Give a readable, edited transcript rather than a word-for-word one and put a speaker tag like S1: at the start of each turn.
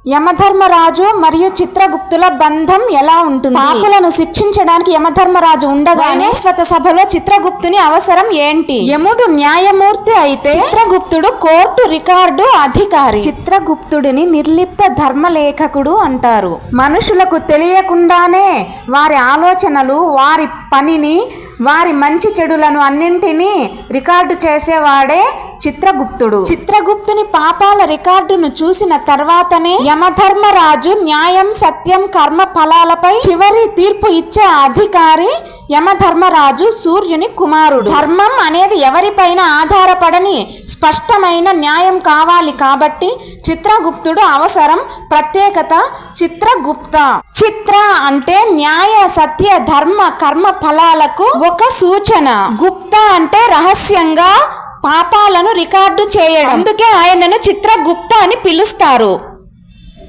S1: యమధర్మరాజు మరియు చిత్రగుప్తుల బంధం ఎలా ఉంటుంది? పాపులను శిక్షించడానికి యమధర్మరాజు ఉండగానే వైవస్వత సభలో చిత్రగుప్తుని అవసరం ఏంటి? యముడు న్యాయమూర్తి అయితే చిత్రగుప్తుడు కోర్టు రికార్డు అధికారి. చిత్రగుప్తుడిని నిర్లిప్త ధర్మలేఖకుడు అంటారు. మనుషులకు తెలియకుండానే వారి ఆలోచనలు, వారి పనిని, వారి మంచి చెడులను అన్నింటినీ రికార్డు చేసేవాడే చిత్రగుప్తుడు. చిత్రగుప్తుని పాపాల రికార్డును చూసిన తర్వాతనే యమధర్మరాజు న్యాయం, సత్యం, కర్మ ఫలాలపై చివరి తీర్పు ఇచ్చే అధికారి యమధర్మరాజు సూర్యుని కుమారుడు. ధర్మం అనేది ఎవరిపైన ఆధారపడని స్పష్టమైన న్యాయం కావాలి కాబట్టి చిత్రగుప్తుడు అవసరం. ప్రత్యేకత చిత్రగుప్త. చిత్ర అంటే న్యాయ, సత్య, ధర్మ, కర్మ ఫలాలకు ఒక సూచన. గుప్త అంటే రహస్యంగా పాపాలను రికార్డు చేయడం. అందుకే ఆయనను చిత్రగుప్త అని పిలుస్తారు.